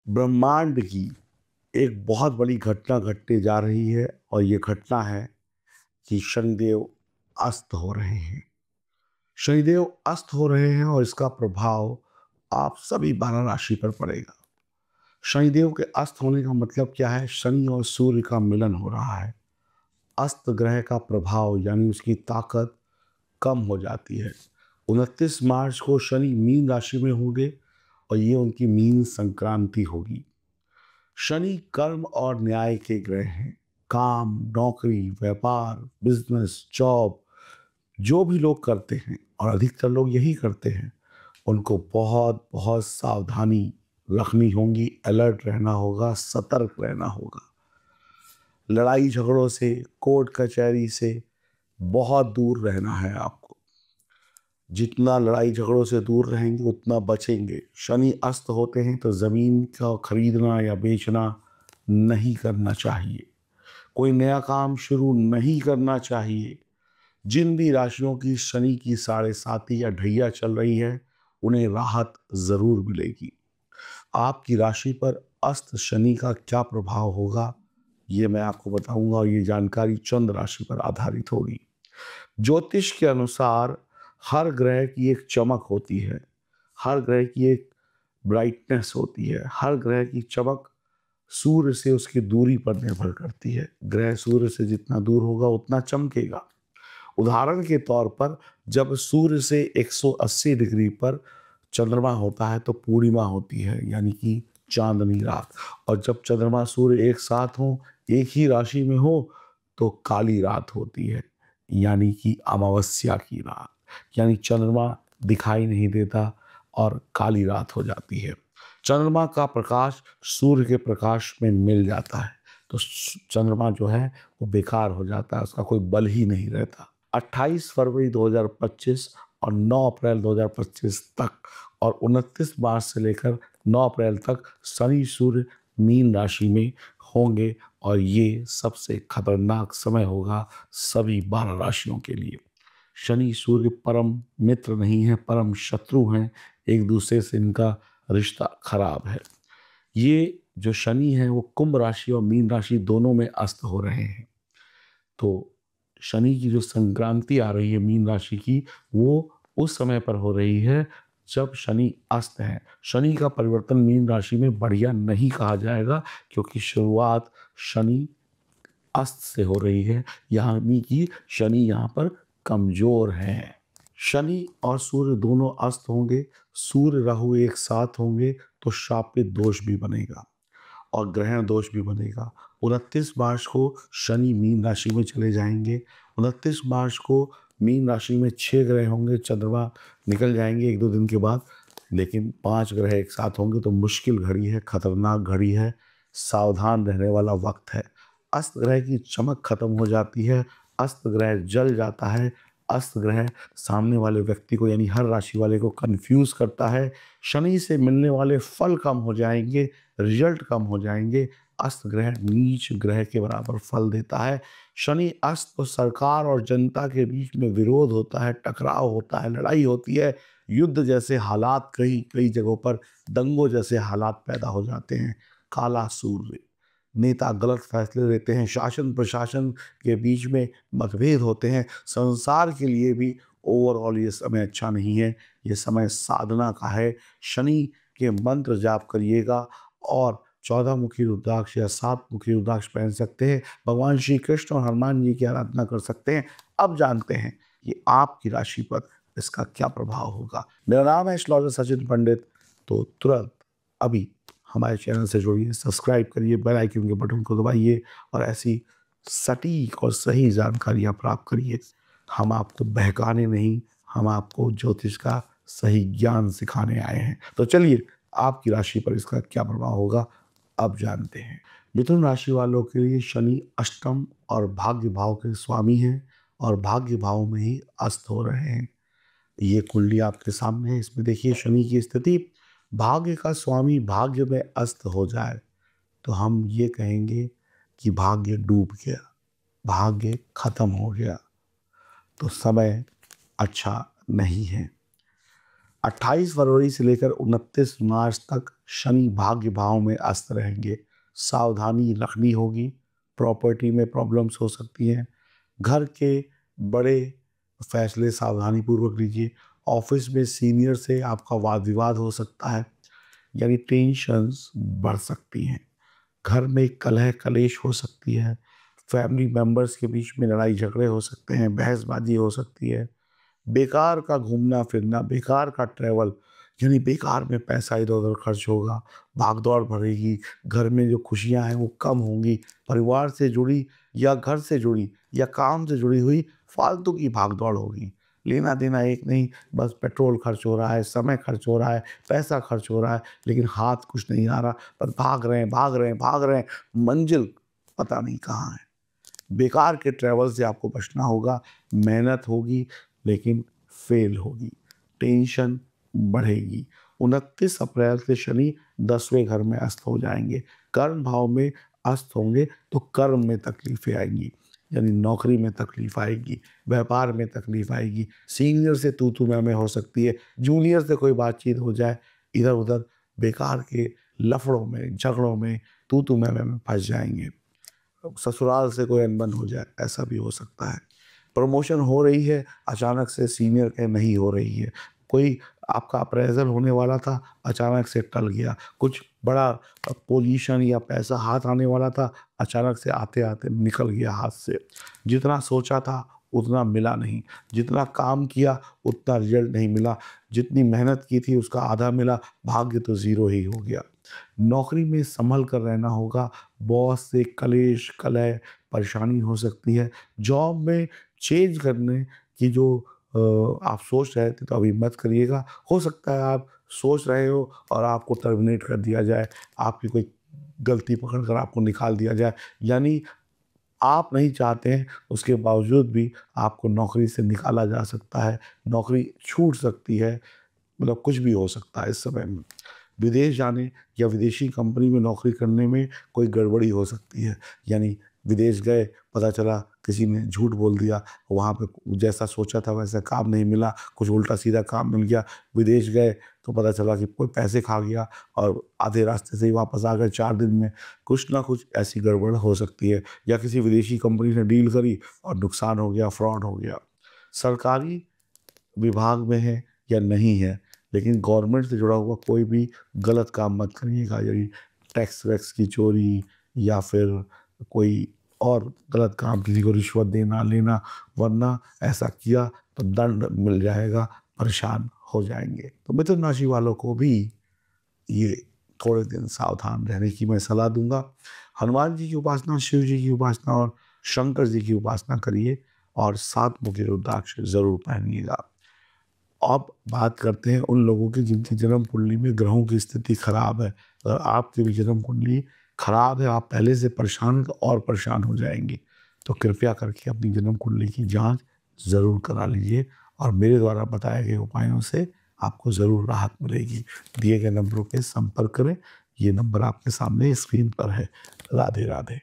ब्रह्मांड की एक बहुत बड़ी घटना घटने जा रही है और ये घटना है कि शनिदेव अस्त हो रहे हैं। शनिदेव अस्त हो रहे हैं और इसका प्रभाव आप सभी 12 राशि पर पड़ेगा। शनिदेव के अस्त होने का मतलब क्या है? शनि और सूर्य का मिलन हो रहा है। अस्त ग्रह का प्रभाव यानी उसकी ताकत कम हो जाती है। 29 मार्च को शनि मीन राशि में होंगे और ये उनकी मीन संक्रांति होगी। शनि कर्म और न्याय के ग्रह हैं। काम, नौकरी, व्यापार, बिजनेस, जॉब जो भी लोग करते हैं और अधिकतर लोग यही करते हैं, उनको बहुत बहुत सावधानी रखनी होगी, अलर्ट रहना होगा, सतर्क रहना होगा। लड़ाई झगड़ों से, कोर्ट कचहरी से बहुत दूर रहना है आपको। जितना लड़ाई झगड़ों से दूर रहेंगे उतना बचेंगे। शनि अस्त होते हैं तो ज़मीन का खरीदना या बेचना नहीं करना चाहिए। कोई नया काम शुरू नहीं करना चाहिए। जिन भी राशियों की शनि की साढ़े साती या ढैया चल रही है, उन्हें राहत ज़रूर मिलेगी। आपकी राशि पर अस्त शनि का क्या प्रभाव होगा, ये मैं आपको बताऊंगा और ये जानकारी चंद राशि पर आधारित होगी। ज्योतिष के अनुसार हर ग्रह की एक चमक होती है, हर ग्रह की एक ब्राइटनेस होती है। हर ग्रह की चमक सूर्य से उसकी दूरी पर निर्भर करती है। ग्रह सूर्य से जितना दूर होगा उतना चमकेगा। उदाहरण के तौर पर जब सूर्य से 180 डिग्री पर चंद्रमा होता है तो पूर्णिमा होती है, यानी कि चांदनी रात। और जब चंद्रमा सूर्य एक साथ हो, एक ही राशि में हो, तो काली रात होती है, यानी कि अमावस्या की रात। यानी चंद्रमा दिखाई नहीं देता और काली रात हो जाती है। चंद्रमा का प्रकाश सूर्य के प्रकाश में मिल जाता है तो चंद्रमा जो है वो बेकार हो जाता है, उसका कोई बल ही नहीं रहता। 28 फरवरी 2025 और 9 अप्रैल 2025 तक और 29 मार्च से लेकर 9 अप्रैल तक शनि सूर्य मीन राशि में होंगे और ये सबसे खतरनाक समय होगा सभी 12 राशियों के लिए। शनि सूर्य परम मित्र नहीं है, परम शत्रु हैं। एक दूसरे से इनका रिश्ता खराब है। ये जो शनि है वो कुंभ राशि और मीन राशि दोनों में अस्त हो रहे हैं। तो शनि की जो संक्रांति आ रही है मीन राशि की, वो उस समय पर हो रही है जब शनि अस्त है। शनि का परिवर्तन मीन राशि में बढ़िया नहीं कहा जाएगा, क्योंकि शुरुआत शनि अस्त से हो रही है, यानी कि शनि यहाँ पर कमजोर है। शनि और सूर्य दोनों अस्त होंगे, सूर्य राहु एक साथ होंगे तो शापित दोष भी बनेगा और ग्रहण दोष भी बनेगा। 29 मार्च को शनि मीन राशि में चले जाएंगे। 29 मार्च को मीन राशि में 6 ग्रह होंगे, चंद्रमा निकल जाएंगे एक दो दिन के बाद, लेकिन 5 ग्रह एक साथ होंगे तो मुश्किल घड़ी है, खतरनाक घड़ी है, सावधान रहने वाला वक्त है। अस्त ग्रह की चमक खत्म हो जाती है, अस्त ग्रह जल जाता है। अस्त ग्रह सामने वाले व्यक्ति को यानी हर राशि वाले को कंफ्यूज करता है। शनि से मिलने वाले फल कम हो जाएंगे, रिजल्ट कम हो जाएंगे। अस्त ग्रह नीच ग्रह के बराबर फल देता है। शनि अस्त तो सरकार और जनता के बीच में विरोध होता है, टकराव होता है, लड़ाई होती है, युद्ध जैसे हालात कई कई जगहों पर दंगों जैसे हालात पैदा हो जाते हैं। काला सूर्य, नेता गलत फैसले लेते हैं, शासन प्रशासन के बीच में मतभेद होते हैं। संसार के लिए भी ओवरऑल ये समय अच्छा नहीं है, ये समय साधना का है। शनि के मंत्र जाप करिएगा और 14 मुखी रुद्राक्ष या 7 मुखी रुद्राक्ष पहन सकते हैं। भगवान श्री कृष्ण और हनुमान जी की आराधना कर सकते हैं। अब जानते हैं कि आपकी राशि पर इसका क्या प्रभाव होगा। मेरा नाम है एस्ट्रोलॉजर सचिन पंडित। तो तुरंत अभी हमारे चैनल से जुड़िए, सब्सक्राइब करिए, बेल आइकन के बटन को दबाइए और ऐसी सटीक और सही जानकारियाँ प्राप्त करिए। हम आपको बहकाने नहीं, हम आपको ज्योतिष का सही ज्ञान सिखाने आए हैं। तो चलिए आपकी राशि पर इसका क्या प्रभाव होगा अब जानते हैं। मिथुन राशि वालों के लिए शनि अष्टम और भाग्य भाव के स्वामी हैं और भाग्य भाव में ही अस्त हो रहे हैं। ये कुंडली आपके सामने है, इसमें देखिए शनि की स्थिति। भाग्य का स्वामी भाग्य में अस्त हो जाए तो हम ये कहेंगे कि भाग्य डूब गया, भाग्य खत्म हो गया, तो समय अच्छा नहीं है। 28 फरवरी से लेकर 29 मार्च तक शनि भाग्य भाव में अस्त रहेंगे। सावधानी रखनी होगी। प्रॉपर्टी में प्रॉब्लम्स हो सकती हैं। घर के बड़े फैसले सावधानी पूर्वक लीजिए। ऑफिस में सीनियर से आपका वाद विवाद हो सकता है, यानी टेंशन्स बढ़ सकती हैं। घर में कलह कलेश हो सकती है। फैमिली मेंबर्स के बीच में लड़ाई झगड़े हो सकते हैं, बहसबाजी हो सकती है। बेकार का घूमना फिरना, बेकार का ट्रैवल, यानी बेकार में पैसा इधर उधर खर्च होगा, भाग-दौड़ बढ़ेगी, घर में जो खुशियाँ हैं वो कम होंगी। परिवार से जुड़ी या घर से जुड़ी या काम से जुड़ी हुई फालतू की भाग-दौड़ होगी। लेना-देना एक नहीं, बस पेट्रोल खर्च हो रहा है, समय खर्च हो रहा है, पैसा खर्च हो रहा है, लेकिन हाथ कुछ नहीं आ रहा, बस भाग रहे हैं, भाग रहे हैं, भाग रहे हैं, मंजिल पता नहीं कहाँ है। बेकार के ट्रैवल से आपको बचना होगा। मेहनत होगी लेकिन फेल होगी। टेंशन बढ़ेगी। 29 अप्रैल से शनि 10वें घर में अस्त हो जाएंगे। कर्म भाव में अस्त होंगे तो कर्म में तकलीफें आएंगी, यानी नौकरी में तकलीफ आएगी, व्यापार में तकलीफ आएगी, सीनियर से तू मैं हो सकती है, जूनियर से कोई बातचीत हो जाए, इधर उधर बेकार के लफड़ों में झगड़ों में तू मैं फंस जाएंगे। ससुराल से कोई अनबन हो जाए, ऐसा भी हो सकता है। प्रमोशन हो रही है, अचानक से सीनियर के नहीं हो रही है। कोई आपका अप्रेज़ल होने वाला था, अचानक से टल गया। कुछ बड़ा पोजीशन या पैसा हाथ आने वाला था, अचानक से आते-आते निकल गया हाथ से। जितना सोचा था, उतना मिला नहीं। जितना काम किया, उतना रिज़ल्ट नहीं मिला। जितनी मेहनत की थी, उसका आधा मिला, भाग्य तो ज़ीरो ही हो गया। नौकरी में संभल कर रहना होगा। बॉस से कलेश, कलह, परेशानी हो सकती है। जॉब में चेंज करने की जो आप सोच रहे थे तो अभी मत करिएगा। हो सकता है आप सोच रहे हो और आपको टर्मिनेट कर दिया जाए, आपकी कोई गलती पकड़ कर आपको निकाल दिया जाए। यानी आप नहीं चाहते हैं, उसके बावजूद भी आपको नौकरी से निकाला जा सकता है, नौकरी छूट सकती है, मतलब कुछ भी हो सकता है इस समय में। विदेश जाने या विदेशी कंपनी में नौकरी करने में कोई गड़बड़ी हो सकती है। यानी विदेश गए, पता चला किसी ने झूठ बोल दिया, वहाँ पे जैसा सोचा था वैसा काम नहीं मिला, कुछ उल्टा-सीधा काम मिल गया। विदेश गए तो पता चला कि कोई पैसे खा गया और आधे रास्ते से ही वापस आ गए 4 दिन में। कुछ ना कुछ ऐसी गड़बड़ हो सकती है, या किसी विदेशी कंपनी ने डील करी और नुकसान हो गया, फ्रॉड हो गया। सरकारी विभाग में है या नहीं है, लेकिन गवर्नमेंट से जुड़ा हुआ कोई भी गलत काम मत करिएगा, यानी टैक्स वैक्स की चोरी या फिर कोई और गलत काम, किसी को रिश्वत देना लेना, वरना ऐसा किया तो दंड मिल जाएगा, परेशान हो जाएंगे। तो मिथुन राशि वालों को भी ये थोड़े दिन सावधान रहने की मैं सलाह दूंगा। हनुमान जी की उपासना, शिव जी की उपासना और शंकर जी की उपासना करिए, और 7 मुखी रुद्राक्ष जरूर पहनिएगा। अब बात करते हैं उन लोगों की जिनकी जन्म कुंडली में ग्रहों की स्थिति खराब है। अगर आपकी भी जन्म कुंडली खराब है, आप पहले से परेशान हैं, तो और परेशान हो जाएंगे। तो कृपया करके अपनी जन्म कुंडली की जांच ज़रूर करा लीजिए, और मेरे द्वारा बताए गए उपायों से आपको ज़रूर राहत मिलेगी। दिए गए नंबरों पे संपर्क करें। ये नंबर आपके सामने स्क्रीन पर है। राधे राधे।